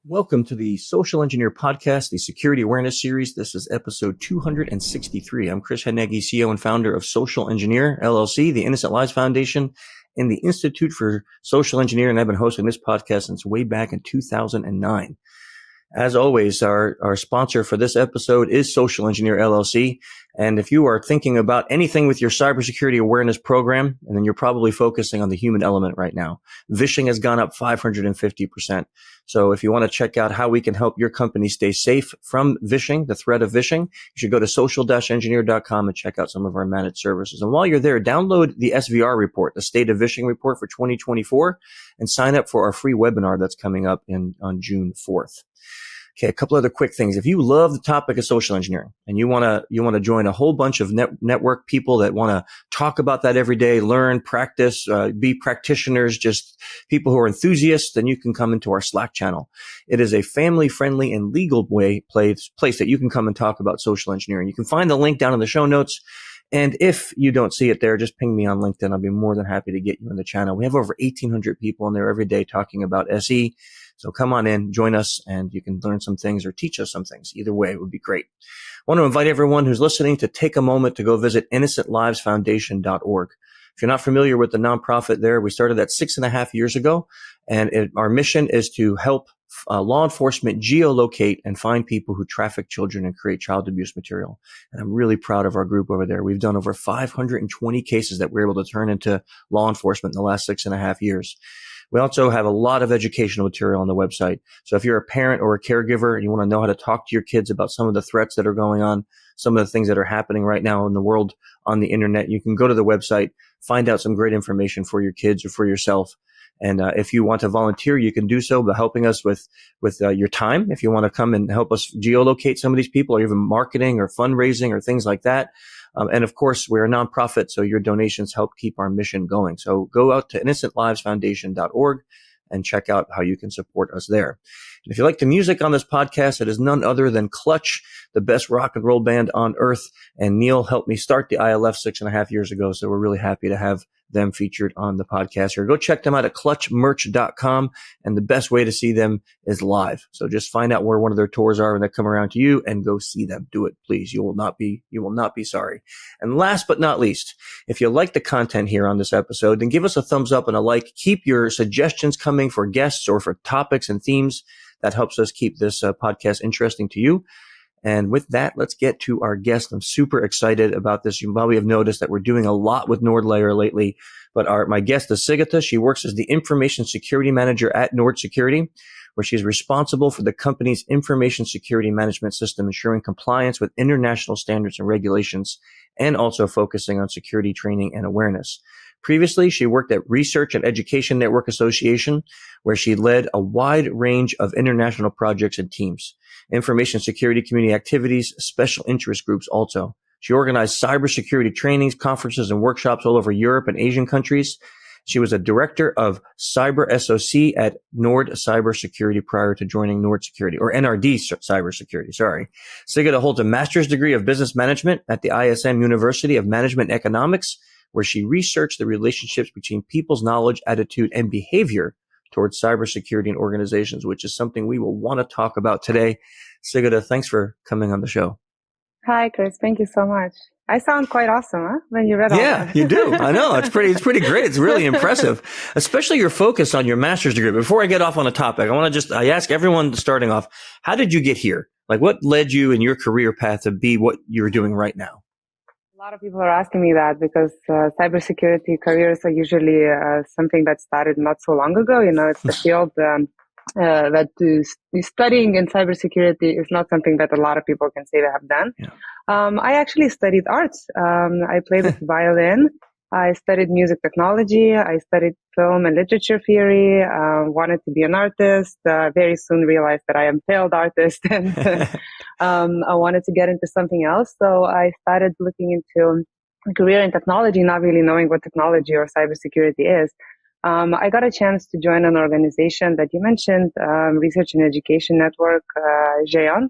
Welcome to the Social Engineer Podcast, the Security Awareness Series. This is episode 263. I'm Chris Heneggi, CEO and founder of Social Engineer, LLC, the Innocent Lives Foundation, and the Institute for Social Engineering. And I've been hosting this podcast since way back in 2009. As always, our sponsor for this episode is Social Engineer, LLC. And if you are thinking about anything with your cybersecurity awareness program, and then you're probably focusing on the human element right now, phishing has gone up 550%. So if you want to check out how we can help your company stay safe from phishing, the threat of phishing, you should go to social-engineer.com and check out some of our managed services. And while you're there, download the SVR report, the State of Phishing Report for 2024, and sign up for our free webinar that's coming up on June 4th. Okay, a couple other quick things. If you love the topic of social engineering and you want to join a whole bunch of network people that want to talk about that every day, learn, practice, be practitioners, just people who are enthusiasts, then you can come into our Slack channel. It is a family-friendly and legal place that you can come and talk about social engineering. You can find the link down in the show notes. And if you don't see it there, just ping me on LinkedIn. I'll be more than happy to get you in the channel. We have over 1,800 people in there every day talking about SE. So come on in, join us, and you can learn some things or teach us some things. Either way, it would be great. I want to invite everyone who's listening to take a moment to go visit innocentlivesfoundation.org. If you're not familiar with the nonprofit there, we started that 6.5 years ago, and our mission is to help law enforcement geolocate and find people who traffic children and create child abuse material. And I'm really proud of our group over there. We've done over 520 cases that we're able to turn into law enforcement in the last 6.5 years. We also have a lot of educational material on the website. So if you're a parent or a caregiver and you want to know how to talk to your kids about some of the threats that are going on, some of the things that are happening right now in the world on the internet, you can go to the website, find out some great information for your kids or for yourself. And if you want to volunteer, you can do so by helping us with your time. If you want to come and help us geolocate some of these people, or even marketing or fundraising or things like that. And of course, we're a nonprofit, so your donations help keep our mission going. So go out to innocentlivesfoundation.org and check out how you can support us there. And if you like the music on this podcast, it is none other than Clutch, the best rock and roll band on earth. And Neil helped me start the ILF 6.5 years ago, so we're really happy to have them featured on the podcast here. Go check them out at clutchmerch.com, and the best way to see them is live. So just find out where one of their tours are when they come around to you and go see them. Do it, please. You will not be sorry. And last but not least, if you like the content here on this episode, then give us a thumbs up and a like. Keep your suggestions coming for guests or for topics and themes. That helps us keep this podcast interesting to you. And with that, let's get to our guest. I'm super excited about this. You probably have noticed that we're doing a lot with NordLayer lately, but my guest is Sigita. She works as the Information Security Manager at Nord Security, where she's responsible for the company's information security management system, ensuring compliance with international standards and regulations, and also focusing on security training and awareness. Previously, she worked at Research and Education Network Association, where she led a wide range of international projects and teams, information security community activities, special interest groups also. She organized cybersecurity trainings, conferences, and workshops all over Europe and Asian countries. She was a director of CyberSOC at NRD Cyber Security prior to joining Nord Security, or NRD Cyber Security, sorry. Sigita holds a master's degree of business management at the ISM University of Management and Economics, where she researched the relationships between people's knowledge, attitude, and behavior towards cybersecurity and organizations, which is something we will want to talk about today. Sigita, thanks for coming on the show. Hi, Chris. Thank you so much. I sound quite awesome, huh? When you read all that. Yeah, you do. I know. It's pretty great. It's really impressive, especially your focus on your master's degree. Before I get off on a topic, I ask everyone starting off, how did you get here? Like, what led you in your career path to be what you're doing right now? A lot of people are asking me that because cybersecurity careers are usually something that started not so long ago. You know, it's the field that studying in cybersecurity is not something that a lot of people can say they have done. Yeah. I actually studied arts. I played the violin. I studied music technology. I studied film and literature theory. Wanted to be an artist. Very soon realized that I am a failed artist, and I wanted to get into something else. So I started looking into a career in technology, not really knowing what technology or cybersecurity is. I got a chance to join an organization that you mentioned, Research and Education Network, GÉANT,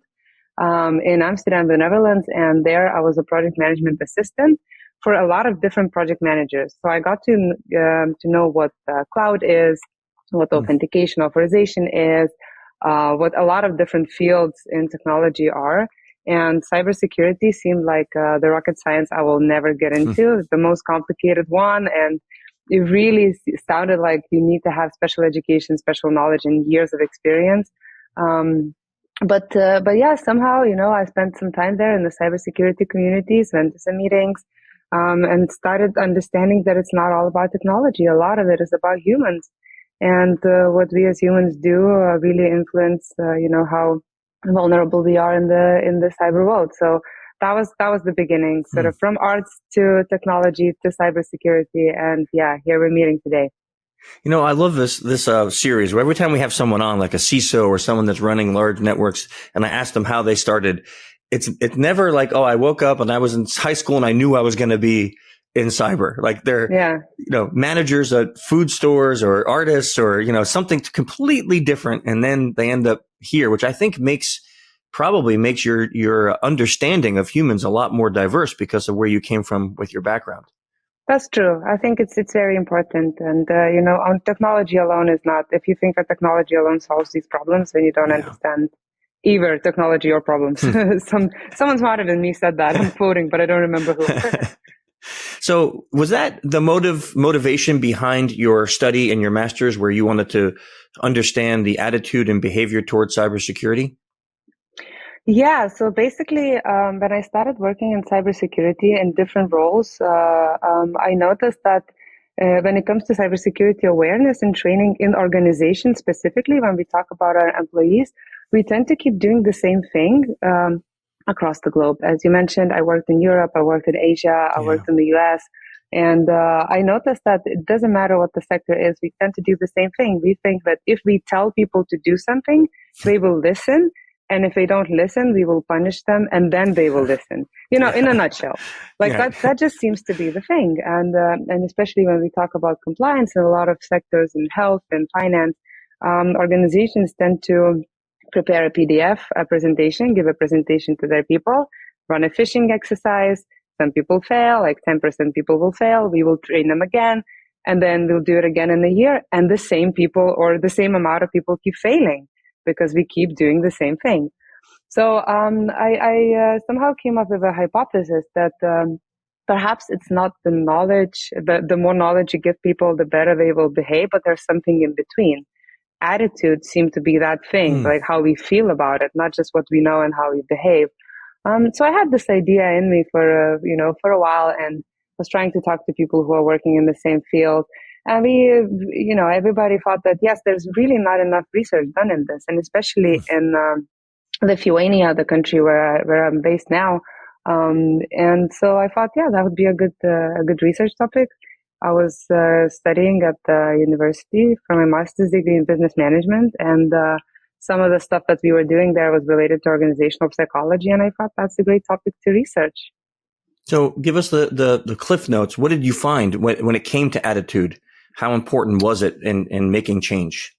in Amsterdam, the Netherlands. And there I was a project management assistant for a lot of different project managers. So I got to know what cloud is, what authentication authorization is, what a lot of different fields in technology are. And cybersecurity seemed like the rocket science I will never get into, the most complicated one. And it really sounded like you need to have special education, special knowledge, and years of experience. But yeah, somehow, I spent some time there in the cybersecurity communities, went to some meetings, and started understanding that it's not all about technology. A lot of it is about humans. And what we as humans do really influence, how vulnerable we are in the cyber world. So that was the beginning, sort of from arts to technology to cybersecurity, and yeah, here we're meeting today. I love this series where every time we have someone on, like a CISO or someone that's running large networks, and I ask them how they started, it's never like, oh, I woke up and I was in high school and I knew I was going to be in cyber. Like they're, managers at food stores or artists or, something completely different. And then they end up here, which I think probably makes your understanding of humans a lot more diverse because of where you came from with your background. That's true. I think it's very important. And, on technology alone is not, if you think that technology alone solves these problems, then you don't understand either technology or problems. Someone smarter than me said that. I'm quoting, but I don't remember who. So was that the motivation behind your study and your master's, where you wanted to understand the attitude and behavior towards cybersecurity? Yeah, so basically, when I started working in cybersecurity in different roles, I noticed that when it comes to cybersecurity awareness and training in organizations, specifically when we talk about our employees, we tend to keep doing the same thing across the globe. As you mentioned, I worked in Europe, I worked in Asia, I worked in the US, and I noticed that it doesn't matter what the sector is, we tend to do the same thing. We think that if we tell people to do something, they will listen. And if they don't listen, we will punish them, and then they will listen. In a nutshell, that just seems to be the thing. And especially when we talk about compliance in a lot of sectors in health and finance, organizations tend to prepare a PDF, a presentation, give a presentation to their people, run a phishing exercise. Some people fail, like 10% people will fail. We will train them again, and then we'll do it again in a year. And the same people or the same amount of people keep failing, because we keep doing the same thing. So I somehow came up with a hypothesis that perhaps it's not the knowledge, the more knowledge you give people, the better they will behave, but there's something in between. Attitude seemed to be that thing, like how we feel about it, not just what we know and how we behave. So I had this idea in me for a while, and was trying to talk to people who are working in the same field. And everybody thought that, yes, there's really not enough research done in this, and especially in Lithuania, the country where I'm based now. And so I thought, that would be a good research topic. I was studying at the university for my master's degree in business management, and some of the stuff that we were doing there was related to organizational psychology, and I thought that's a great topic to research. So give us the cliff notes. What did you find when it came to attitude? How important was it in making change?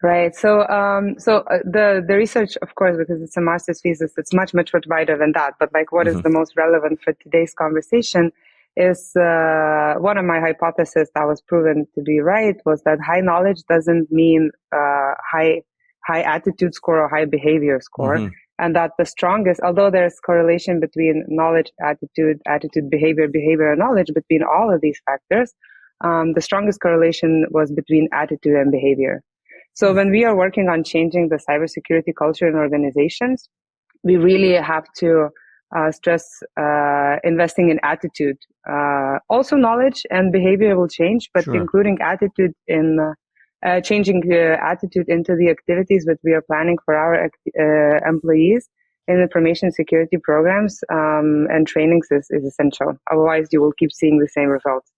Right. So the research, of course, because it's a master's thesis, it's much wider than that. But what is the most relevant for today's conversation is one of my hypotheses that was proven to be right was that high knowledge doesn't mean high attitude score or high behavior score. And that the strongest, although there's correlation between knowledge, attitude, behavior, and knowledge, between all of these factors, the strongest correlation was between attitude and behavior. So when we are working on changing the cybersecurity culture in organizations, we really have to stress investing in attitude. Also knowledge and behavior will change, but including attitude in changing attitude into the activities that we are planning for our employees in information security programs and trainings is essential. Otherwise, you will keep seeing the same results.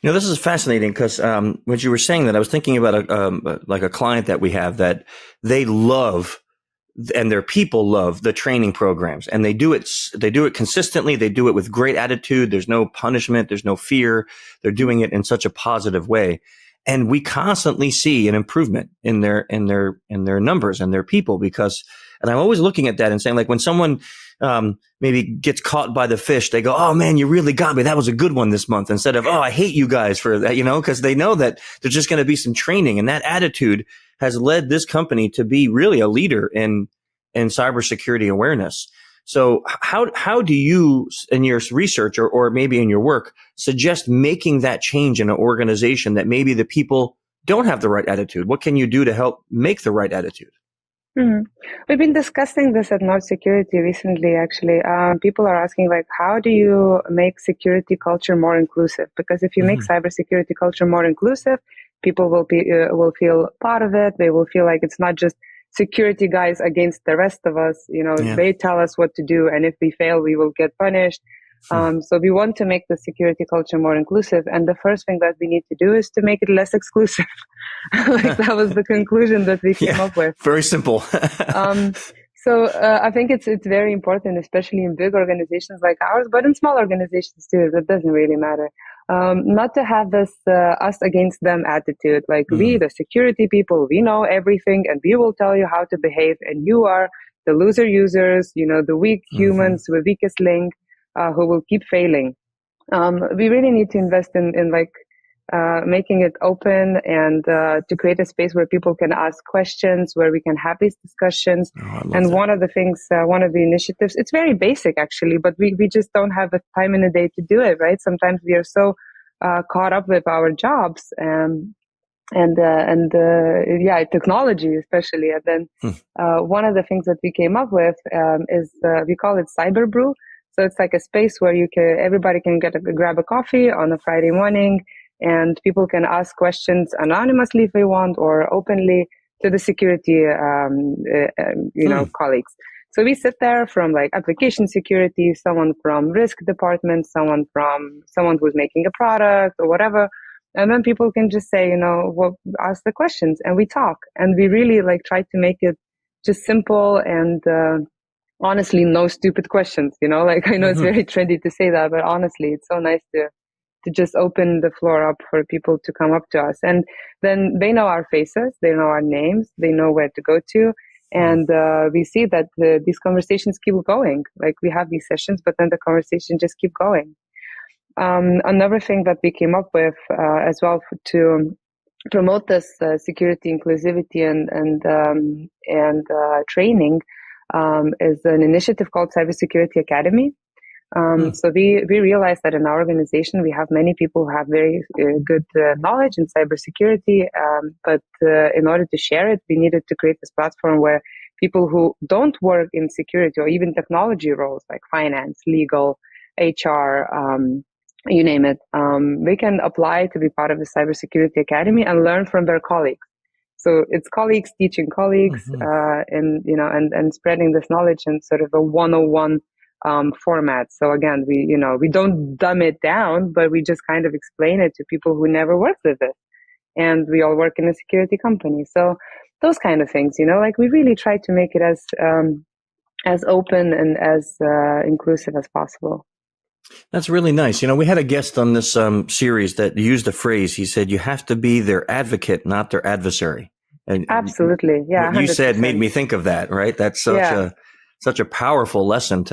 This is fascinating because when you were saying that, I was thinking about a client that we have that they love, and their people love the training programs, and they do it consistently. They do it with great attitude. There's no punishment. There's no fear. They're doing it in such a positive way. And we constantly see an improvement in their numbers and their people, because, and I'm always looking at that and saying, like, when someone maybe gets caught by the fish, they go, "Oh man, you really got me. That was a good one this month," instead of, "Oh, I hate you guys for that," because they know that there's just going to be some training, and that attitude has led this company to be really a leader in cybersecurity awareness. So how do you, in your research or maybe in your work, suggest making that change in an organization that maybe the people don't have the right attitude? What can you do to help make the right attitude? Mm-hmm. We've been discussing this at NRD Security recently, actually. People are asking, like, how do you make security culture more inclusive? Because if you make cybersecurity culture more inclusive, people will feel part of it. They will feel like it's not just security guys against the rest of us. You know, they tell us what to do, and if we fail, we will get punished. So we want to make the security culture more inclusive. And the first thing that we need to do is to make it less exclusive. Like that was the conclusion that we came up with. Very simple. So I think it's very important, especially in big organizations like ours, but in small organizations too. That doesn't really matter. Not to have this us against them attitude. Like we, the security people, we know everything, and we will tell you how to behave. And you are the loser users, you know, the weak humans, the weakest link. Who will keep failing. We really need to invest in making it open and to create a space where people can ask questions, where we can have these discussions. And one of the things, one of the initiatives, it's very basic actually, but we just don't have the time in a day to do it, right? Sometimes we are so caught up with our jobs and technology especially. And then one of the things that we came up with is we call it Cyber Brew. So it's like a space where everybody can grab a coffee on a Friday morning, and people can ask questions anonymously if they want, or openly to the security, colleagues. So we sit there from like application security, someone from risk department, someone who's making a product or whatever. And then people can just say, ask the questions, and we talk. And we really try to make it just simple and, honestly, no stupid questions, I know it's very trendy to say that, but honestly, it's so nice to just open the floor up for people to come up to us. And then they know our faces, they know our names, they know where to go to. And we see that these conversations keep going. Like we have these sessions, but then the conversation just keep going. Another thing that we came up with as well to promote this security inclusivity and training is an initiative called Cybersecurity Academy. So we realized that in our organization, we have many people who have very good knowledge in cybersecurity, but in order to share it, we needed to create this platform where people who don't work in security or even technology roles like finance, legal, HR, you name it, they can apply to be part of the Cybersecurity Academy and learn from their colleagues. So it's colleagues teaching colleagues, and spreading this knowledge in sort of a 101 format. So again, we don't dumb it down, but we just kind of explain it to people who never worked with it. And we all work in a security company. So those kind of things, we really try to make it as open and as inclusive as possible. That's really nice. We had a guest on this series that used a phrase. He said, you have to be their advocate, not their adversary. And absolutely. Yeah. What you 100%. Said made me think of that, right? That's such a powerful lesson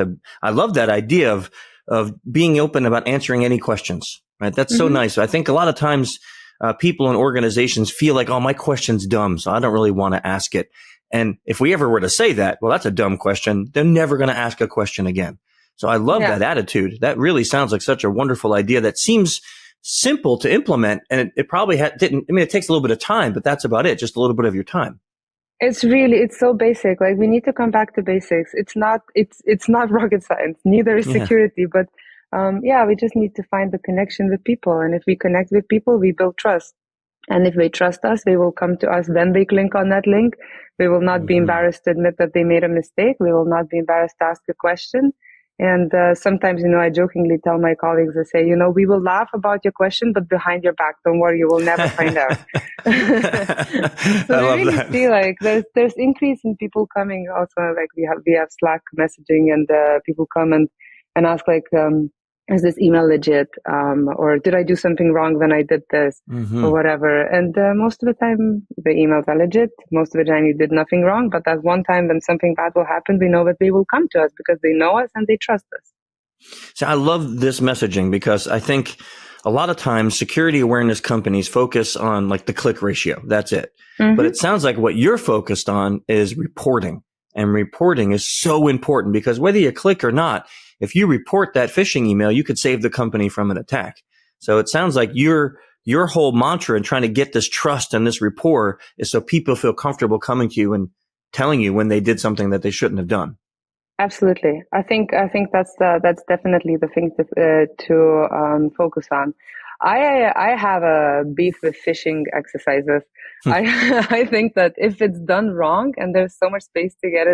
I love that idea of being open about answering any questions, right? That's so nice. I think a lot of times people in organizations feel like, oh, my question's dumb, so I don't really want to ask it. And if we ever were to say that, well, that's a dumb question, they're never going to ask a question again. So I love that attitude. That really sounds like such a wonderful idea that seems simple to implement. And it probably didn't. I mean, it takes a little bit of time, but that's about it. Just a little bit of your time. It's so basic. Like we need to come back to basics. It's not rocket science. Neither is security, but we just need to find the connection with people. And if we connect with people, we build trust. And if they trust us, they will come to us. Then they click on that link. They will not be embarrassed to admit that they made a mistake. We will not be embarrassed to ask a question. And sometimes, I jokingly tell my colleagues, I say, we will laugh about your question, but behind your back, don't worry, you will never find out. So we really see there's increase in people coming. Also, we have Slack messaging, and people come and ask is this email legit? Or did I do something wrong when I did this or whatever? And most of the time, the emails are legit. Most of the time, you did nothing wrong. But that one time when something bad will happen, we know that they will come to us because they know us and they trust us. So I love this messaging because I think a lot of times security awareness companies focus on like the click ratio. That's it. But it sounds like what you're focused on is reporting. And reporting is so important because whether you click or not, if you report that phishing email, you could save the company from an attack. So it sounds like your whole mantra in trying to get this trust and this rapport is so people feel comfortable coming to you and telling you when they did something that they shouldn't have done. Absolutely. I think that's definitely the thing to focus on. I have a beef with phishing exercises. I think that if it's done wrong and there's so much space to get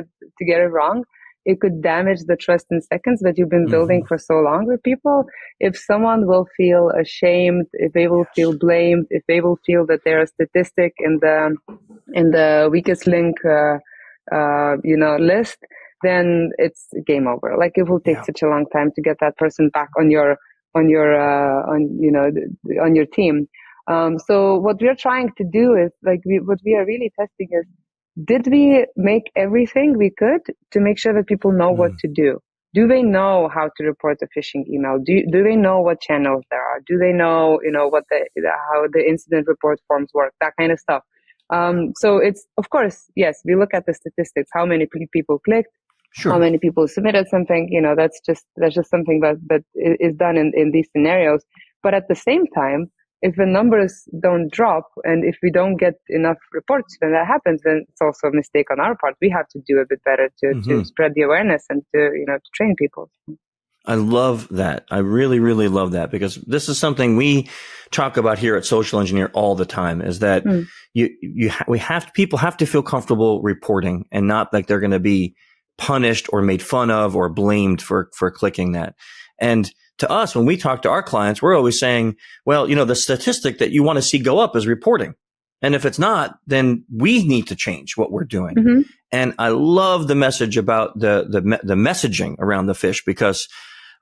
it wrong, it could damage the trust in seconds that you've been building for so long with people. If someone will feel ashamed, if they will feel blamed, if they will feel that they're a statistic in the weakest link, list, then it's game over. Like it will take such a long time to get that person back on your team. So what we're trying to do is what we are really testing is, did we make everything we could to make sure that people know what to do? Do they know how to report a phishing email? Do they know what channels there are? Do they know, how the incident report forms work? That kind of stuff. So it's, of course, yes, we look at the statistics, how many people clicked, how many people submitted something, that's just something that is done in these scenarios. But at the same time, if the numbers don't drop and if we don't get enough reports when that happens, then it's also a mistake on our part. We have to do a bit better to spread the awareness and to train people. I love that. I really, really love that, because this is something we talk about here at Social Engineer all the time, is that people have to feel comfortable reporting and not like they're going to be punished or made fun of or blamed for clicking that. And to us, when we talk to our clients, we're always saying, well, the statistic that you want to see go up is reporting. And if it's not, then we need to change what we're doing. And I love the message about the messaging around the phish, because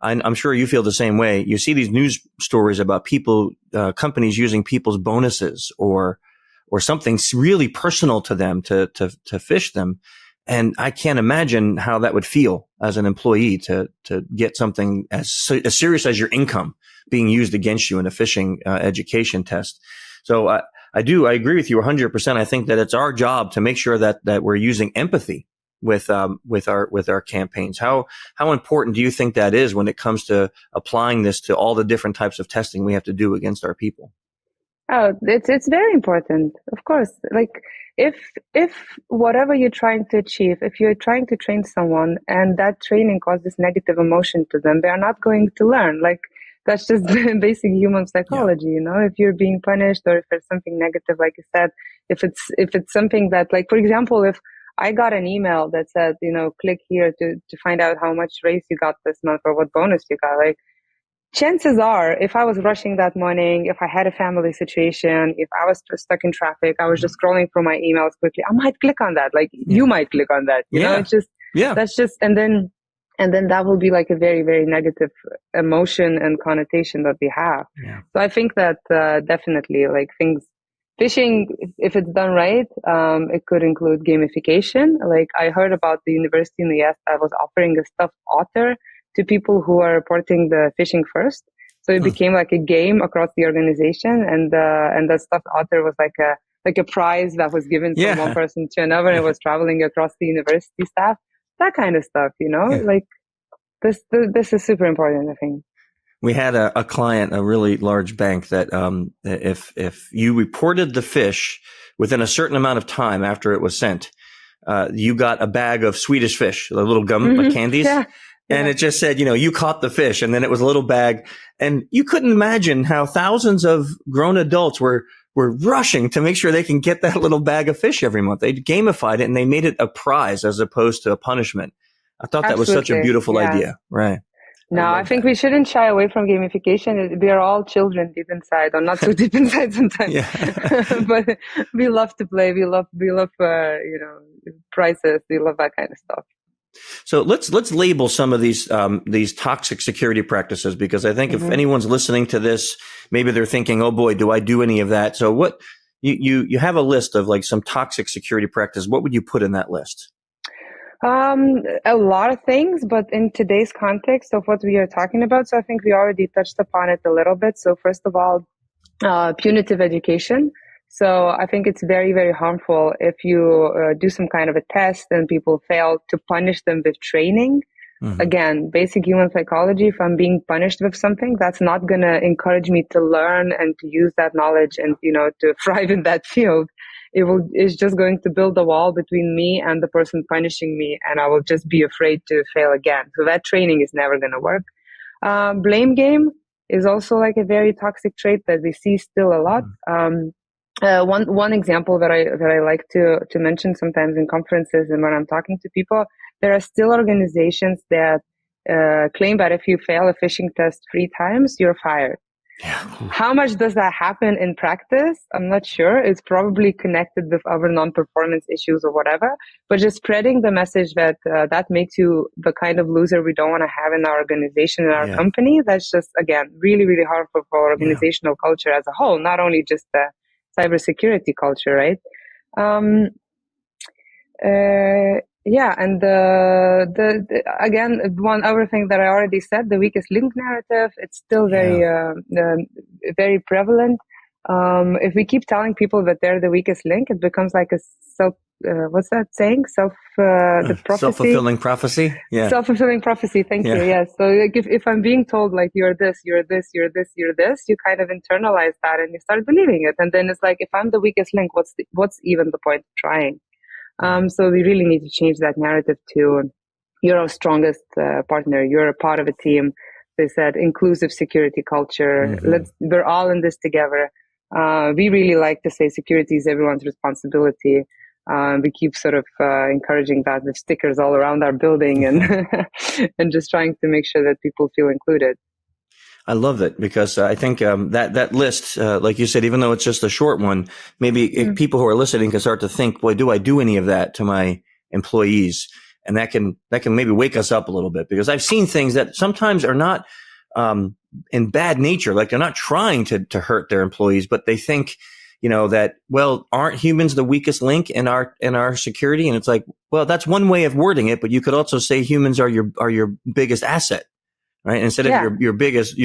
I'm sure you feel the same way. You see these news stories about people, companies using people's bonuses or something really personal to them to phish them. And I can't imagine how that would feel as an employee to get something as serious as your income being used against you in a phishing education test. So I agree with you 100%. I think that it's our job to make sure that we're using empathy with our campaigns. How important do you think that is when it comes to applying this to all the different types of testing we have to do against our people? Oh, it's very important. Of course, like if whatever you're trying to achieve, if you're trying to train someone and that training causes negative emotion to them, they are not going to learn. Like that's just basic human psychology, if you're being punished or if there's something negative, like you said, if it's something that, like, for example, if I got an email that said, click here to find out how much raise you got this month or what bonus you got, like, chances are, if I was rushing that morning, if I had a family situation, if I was stuck in traffic, I was just scrolling through my emails quickly, I might click on that. Like you might click on that. It's just, that's just, and then that will be like a very, very negative emotion and connotation that we have. So I think that definitely, like, phishing, if it's done right, it could include gamification. Like I heard about the university in the US that was offering a stuffed otter to people who are reporting the phishing first. So it became like a game across the organization, and the stuffed otter was like a prize that was given from one person to another, and it was traveling across the university staff. That kind of stuff, like this is super important, I think. We had a client, a really large bank, that if you reported the phish within a certain amount of time after it was sent, you got a bag of Swedish fish, the little gum candies. And it just said, you caught the fish, and then it was a little bag. And you couldn't imagine how thousands of grown adults were rushing to make sure they can get that little bag of fish every month. They gamified it and they made it a prize as opposed to a punishment. I thought that was such a beautiful idea. Right. No, I think we shouldn't shy away from gamification. We are all children deep inside, or not so deep inside sometimes. But we love to play. We love prizes. We love that kind of stuff. So let's label some of these toxic security practices, because I think if anyone's listening to this, maybe they're thinking, oh boy, do I do any of that? So what you have a list of like some toxic security practices. What would you put in that list? A lot of things, but in today's context of what we are talking about, so I think we already touched upon it a little bit. So first of all, punitive education. So I think it's very, very harmful if you do some kind of a test and people fail, to punish them with training. Mm-hmm. Again, basic human psychology, if I'm being punished with something, that's not going to encourage me to learn and to use that knowledge and, to thrive in that field. It's just going to build a wall between me and the person punishing me, and I will just be afraid to fail again. So that training is never going to work. Blame game is also like a very toxic trait that we see still a lot. One example that I like to mention sometimes in conferences and when I'm talking to people, there are still organizations that claim that if you fail a phishing test 3 times, you're fired. Yeah. How much does that happen in practice? I'm not sure. It's probably connected with other non-performance issues or whatever, but just spreading the message that that makes you the kind of loser we don't want to have in our organization, in our company, that's just, again, really, really harmful for organizational culture as a whole, not only just the cybersecurity culture, right? And the again, one other thing that I already said, the weakest link narrative, it's still very very prevalent. If we keep telling people that they're the weakest link, it becomes like a what's that saying? The prophecy. Self-fulfilling prophecy? Yeah. Self-fulfilling prophecy, thank you, yes. So like if I'm being told like you're this, you're this, you're this, you're this, you kind of internalize that and you start believing it. And then it's like, if I'm the weakest link, what's even the point of trying? So we really need to change that narrative to, you're our strongest partner, you're a part of a team. They said inclusive security culture. Mm-hmm. We're all in this together. We really like to say security is everyone's responsibility. We keep sort of encouraging that with stickers all around our building and and just trying to make sure that people feel included. I love that, because I think that list, like you said, even though it's just a short one, maybe if people who are listening can start to think, boy, do I do any of that to my employees? And that can maybe wake us up a little bit, because I've seen things that sometimes are not in bad nature, like they're not trying to hurt their employees, but they think, that, well, aren't humans the weakest link in our security? And it's like, well, that's one way of wording it, but you could also say humans are your biggest asset. Right. Instead of your biggest,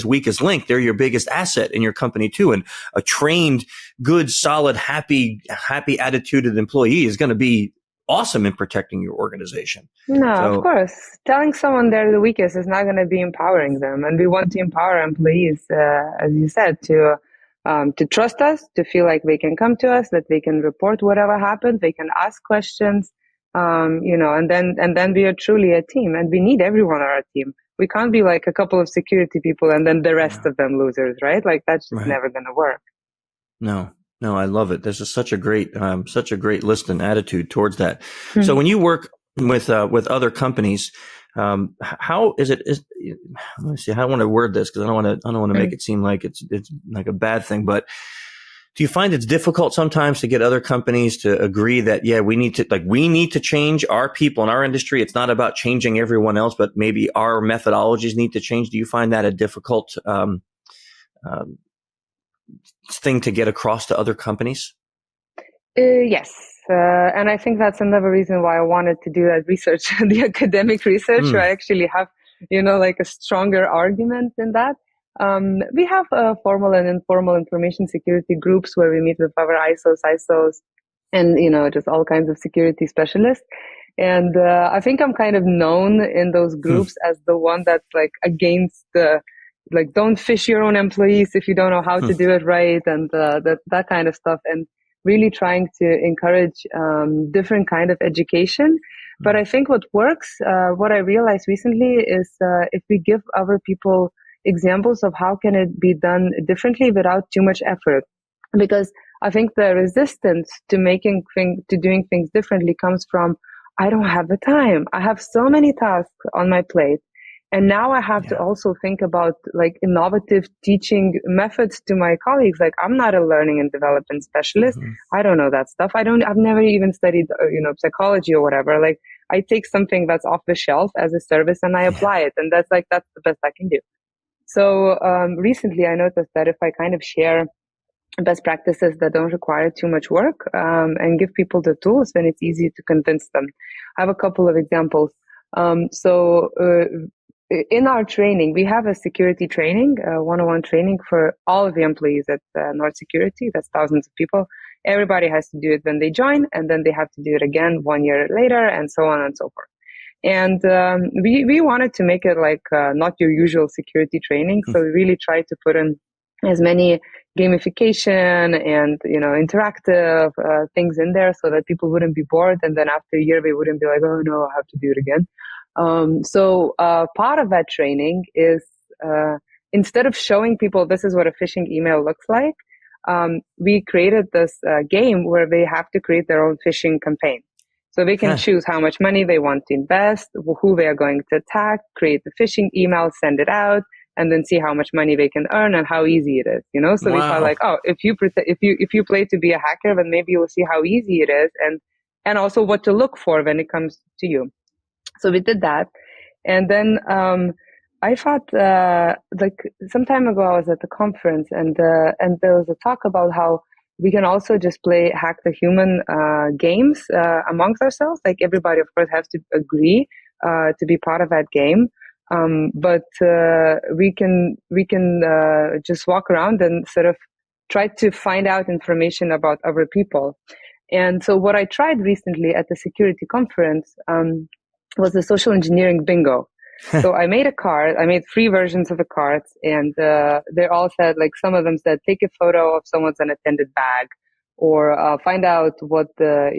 weakest link, they're your biggest asset in your company too. And a trained, good, solid, happy attituded employee is going to be awesome in protecting your organization. No, of course. Telling someone they're the weakest is not going to be empowering them. And we want to empower employees, as you said, to trust us, to feel like they can come to us, that they can report whatever happened, they can ask questions, and then we are truly a team, and we need everyone on our team. We can't be like a couple of security people and then the rest of them losers, right? Like that's just never going to work. No, I love it. This is such a great list and attitude towards that. Mm-hmm. So when you work with other companies, how is it? Let me see. I don't want to word this because I don't want to make it seem like it's like a bad thing, but do you find it's difficult sometimes to get other companies to agree that, we need to change our people in our industry? It's not about changing everyone else, but maybe our methodologies need to change. Do you find that a difficult thing to get across to other companies? Yes. And I think that's another reason why I wanted to do that research, the academic research, where I actually have, like a stronger argument in that. We have formal and informal information security groups where we meet with our ISOs, and, just all kinds of security specialists. And I think I'm kind of known in those groups as the one that's like against don't fish your own employees if you don't know how to do it right, and that kind of stuff. And really trying to encourage different kind of education. But I think what works, what I realized recently is if we give other people examples of how can it be done differently without too much effort. Because I think the resistance to doing things differently comes from, I don't have the time. I have so many tasks on my plate. And now I have to also think about like innovative teaching methods to my colleagues. Like I'm not a learning and development specialist. I don't know that stuff. I've never even studied, psychology or whatever. Like I take something that's off the shelf as a service and I apply it. And that's the best I can do. So recently I noticed that if I kind of share best practices that don't require too much work, and give people the tools, then it's easy to convince them. I have a couple of examples. In our training, we have a security training, one-on-one training for all of the employees at NRD Security. That's thousands of people. Everybody has to do it when they join, and then they have to do it again 1 year later, and so on and so forth. And we wanted to make it like not your usual security training. So we really tried to put in as many gamification and, interactive things in there so that people wouldn't be bored. And then after a year, they wouldn't be like, oh no, I have to do it again. Part of that training is instead of showing people this is what a phishing email looks like, we created this game where they have to create their own phishing campaign. So they can choose how much money they want to invest, who they are going to attack, create the phishing email, send it out, and then see how much money they can earn and how easy it is. So we thought like, oh, if you play to be a hacker, then maybe you'll see how easy it is, and also what to look for when it comes to you. So we did that, and then I thought like some time ago I was at the conference, and there was a talk about how we can also just play hack the human games amongst ourselves. Like everybody, of course, has to agree to be part of that game. But we can just walk around and sort of try to find out information about other people. And so what I tried recently at the security conference was the social engineering bingo. So I made a card. I made 3 versions of the cards, and they all said, like, some of them said, take a photo of someone's unattended bag, or find out what their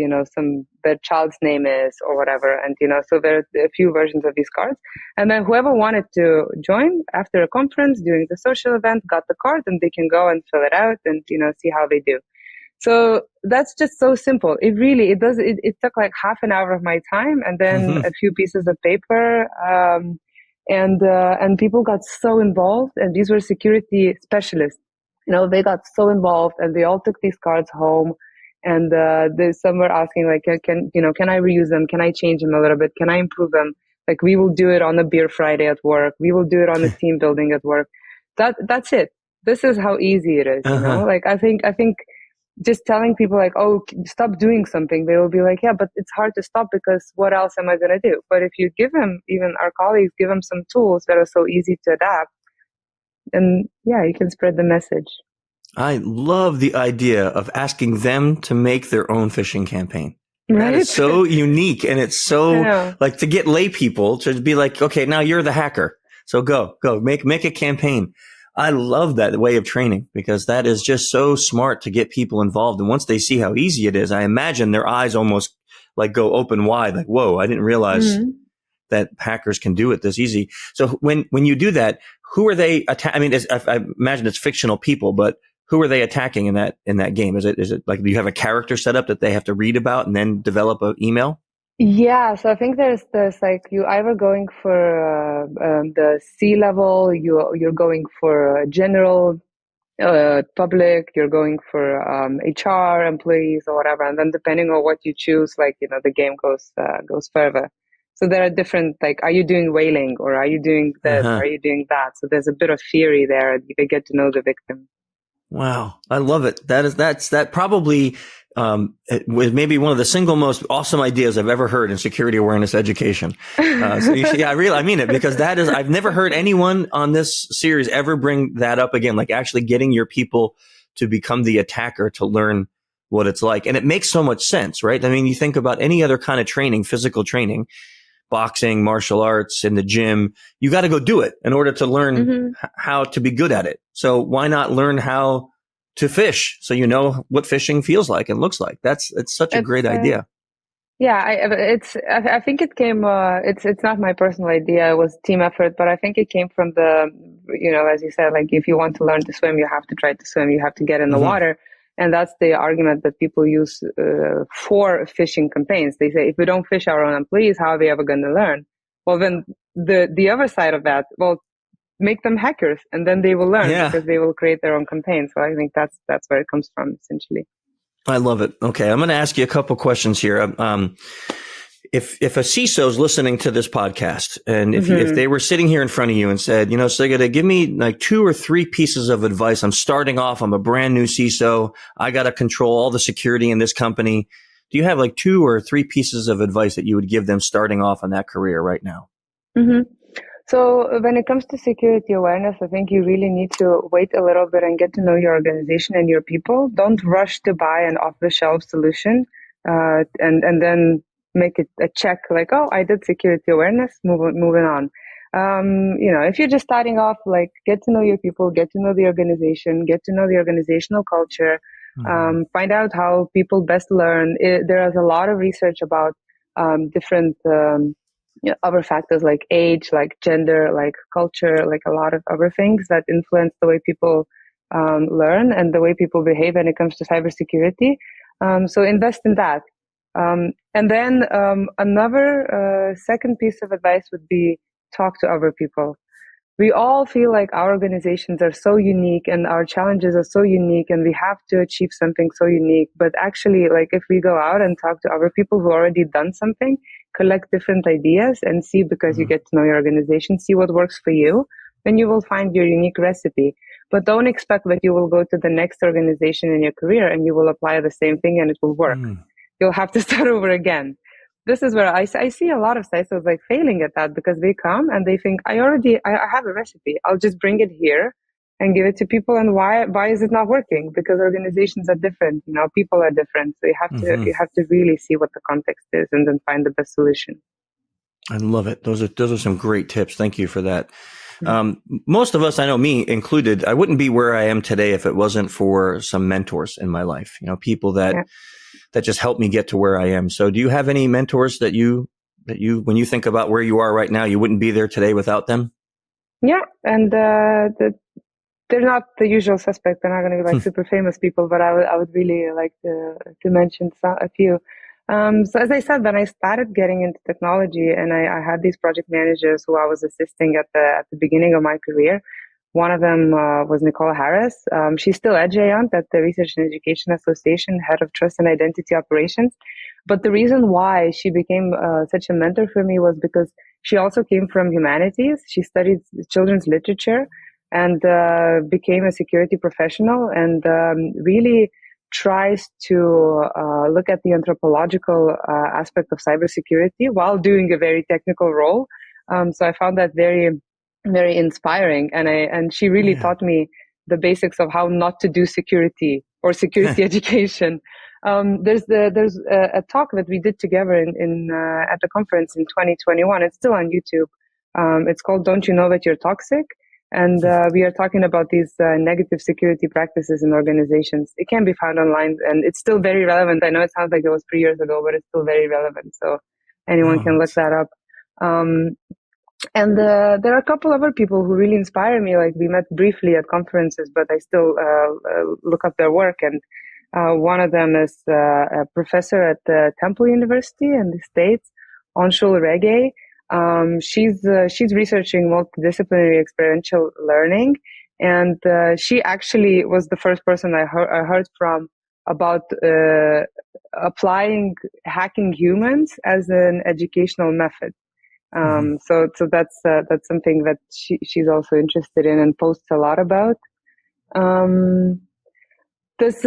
child's name is, or whatever. And, so there are a few versions of these cards. And then whoever wanted to join after a conference during the social event got the card, and they can go and fill it out and, see how they do. So that's just so simple. It took like half an hour of my time, and then a few pieces of paper. And people got so involved, and these were security specialists. They got so involved, and they all took these cards home, and some were asking like, can I reuse them? Can I change them a little bit? Can I improve them? Like, we will do it on a beer Friday at work. We will do it on a team building at work. That's it. This is how easy it is. Like, I think just telling people like, oh, stop doing something, they will be like, yeah, but it's hard to stop because what else am I going to do? But if you give them, even our colleagues, give them some tools that are so easy to adapt, and you can spread the message. I love the idea of asking them to make their own phishing campaign. Right? That is so unique, and it's so like to get lay people to be like, okay, now you're the hacker, so go make a campaign. I love that way of training, because that is just so smart to get people involved. And once they see how easy it is, I imagine their eyes almost like go open wide, like, whoa, I didn't realize that hackers can do it this easy. So when you do that, who are they I mean, I imagine it's fictional people, but who are they attacking in that game? Is it like, do you have a character set up that they have to read about and then develop an email? Yeah, so I think there's like, you either going for the C-level, you're going for general public, you're going for HR employees or whatever, and then depending on what you choose, like, the game goes further. So there are different, like, are you doing whaling, or are you doing this, are you doing that? So there's a bit of theory there. You get to know the victim. Wow, I love it. That probably it was maybe one of the single most awesome ideas I've ever heard in security awareness education. I mean it, because I've never heard anyone on this series ever bring that up again, like actually getting your people to become the attacker, to learn what it's like. And it makes so much sense, right? I mean, you think about any other kind of training, physical training, boxing, martial arts, in the gym, you got to go do it in order to learn how to be good at it. So why not learn how to fish, so you know what fishing feels like and looks like? It's such a great idea. Yeah, I think it came. It's not my personal idea. It was team effort, but I think it came from the, as you said, like, if you want to learn to swim, you have to try to swim. You have to get in the water, and that's the argument that people use for phishing campaigns. They say, if we don't fish our own employees, how are they ever going to learn? Well, then the other side of that, well, make them hackers, and then they will learn because they will create their own campaign. So I think that's where it comes from, essentially. I love it. Okay, I'm going to ask you a couple questions here. If a CISO is listening to this podcast, and if they were sitting here in front of you and said, Sigita, give me like 2 or 3 pieces of advice. I'm starting off. I'm a brand new CISO. I got to control all the security in this company. Do you have like 2 or 3 pieces of advice that you would give them starting off on that career right now? So when it comes to security awareness, I think you really need to wait a little bit and get to know your organization and your people. Don't rush to buy an off-the-shelf solution and then make it a check like, oh, I did security awareness, moving on. If you're just starting off, like, get to know your people, get to know the organization, get to know the organizational culture, find out how people best learn. There is a lot of research about different other factors like age, like gender, like culture, like a lot of other things that influence the way people learn and the way people behave when it comes to cybersecurity. So invest in that. And then another second piece of advice would be talk to other people. We all feel like our organizations are so unique and our challenges are so unique and we have to achieve something so unique. But actually, like, if we go out and talk to other people who already done something, collect different ideas and see, because you get to know your organization, see what works for you, then you will find your unique recipe. But don't expect that you will go to the next organization in your career and you will apply the same thing and it will work. You'll have to start over again. This is where I see a lot of CISOs like failing at that, because they come and they think, I have a recipe. I'll just bring it here and give it to people. And why is it not working? Because organizations are different, people are different. So you have to really see what the context is and then find the best solution. I love it. Those are some great tips. Thank you for that. Most of us, I know me included, I wouldn't be where I am today if it wasn't for some mentors in my life, people that just helped me get to where I am. So do you have any mentors that you, when you think about where you are right now, you wouldn't be there today without them? Yeah. And, they're not the usual suspect. They're not going to be like super famous people, but I would really like to mention a few. So as I said, when I started getting into technology and I had these project managers who I was assisting at the beginning of my career. One of them was Nicole Harris. She's still at GÉANT, at the Research and Education Association, head of Trust and Identity Operations. But the reason why she became such a mentor for me was because she also came from humanities. She studied children's literature and became a security professional and really tries to look at the anthropological aspect of cybersecurity while doing a very technical role. So I found that very, very inspiring. And she really taught me the basics of how not to do security or security education. There's a talk that we did together at the conference in 2021. It's still on YouTube. It's called "Don't You Know That You're Toxic?" And we are talking about these negative security practices in organizations. It can be found online, and it's still very relevant. I know it sounds like it was 3 years ago, but it's still very relevant. So anyone can look that up. And there are a couple other people who really inspire me. Like, we met briefly at conferences, but I still look up their work. And one of them is a professor at Temple University in the States, Anshul Rege. She's researching multidisciplinary experiential learning, and she actually was the first person I heard from about applying hacking humans as an educational method. So that's something that she's also interested in and posts a lot about. There's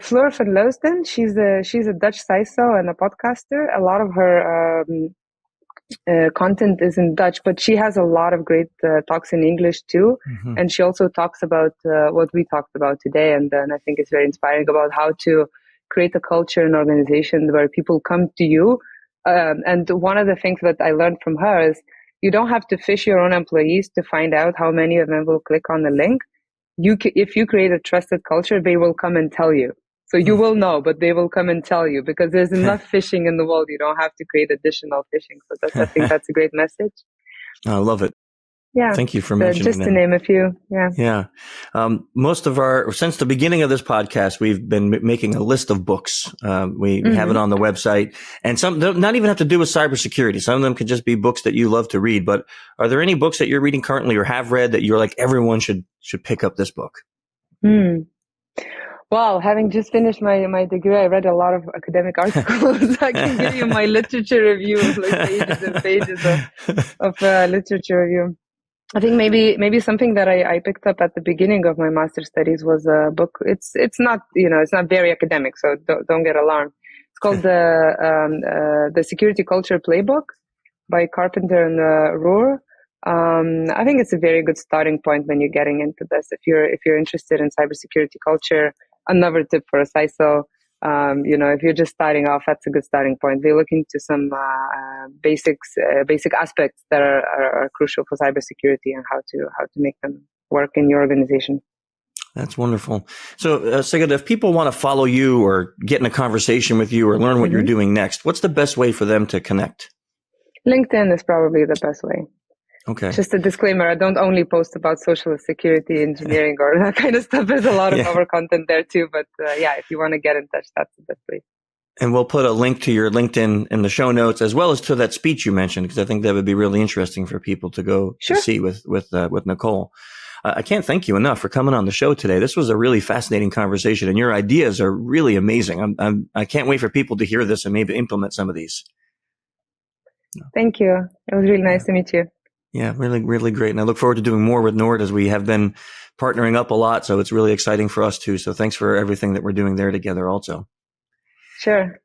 Fleur van Leusden. She's a Dutch CISO and a podcaster. A lot of her content is in Dutch, but she has a lot of great talks in English too. And she also talks about what we talked about today. And I think it's very inspiring about how to create a culture and organization where people come to you. And one of the things that I learned from her is you don't have to fish your own employees to find out how many of them will click on the link. If you create a trusted culture, they will come and tell you. So you will know, but they will come and tell you, because there's enough phishing in the world. You don't have to create additional phishing. So I think that's a great message. I love it. Yeah. Thank you for mentioning just that. To name a few. Yeah. Yeah. Since the beginning of this podcast, we've been making a list of books. We have it on the website, and some don't not even have to do with cybersecurity. Some of them could just be books that you love to read. But are there any books that you're reading currently or have read that you're like, everyone should pick up this book? Well, having just finished my degree, I read a lot of academic articles. I can give you my literature review of like pages and pages of literature review. I think maybe something that I picked up at the beginning of my master's studies was a book. It's not, it's not very academic, so don't get alarmed. It's called the Security Culture Playbook by Carpenter and Rohr. I think it's a very good starting point when you're getting into this. If you're interested in cybersecurity culture, another tip for a CISO. If you're just starting off, that's a good starting point. They look into some basic aspects that are crucial for cybersecurity and how to make them work in your organization. That's wonderful. So, Sigita, if people want to follow you or get in a conversation with you or learn what you're doing next, what's the best way for them to connect? LinkedIn is probably the best way. Okay. Just a disclaimer, I don't only post about social security engineering or that kind of stuff. There's a lot of other content there too. But if you want to get in touch, that's the best way. And we'll put a link to your LinkedIn in the show notes, as well as to that speech you mentioned, because I think that would be really interesting for people to go to see with Nicole. I can't thank you enough for coming on the show today. This was a really fascinating conversation, and your ideas are really amazing. I can't wait for people to hear this and maybe implement some of these. Thank you. It was really nice to meet you. Yeah, really, really great. And I look forward to doing more with NORD, as we have been partnering up a lot. So it's really exciting for us too. So thanks for everything that we're doing there together also. Sure.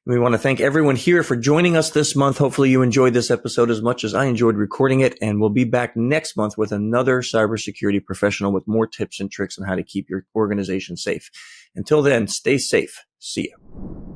We want to thank everyone here for joining us this month. Hopefully you enjoyed this episode as much as I enjoyed recording it. And we'll be back next month with another cybersecurity professional with more tips and tricks on how to keep your organization safe. Until then, stay safe. See you.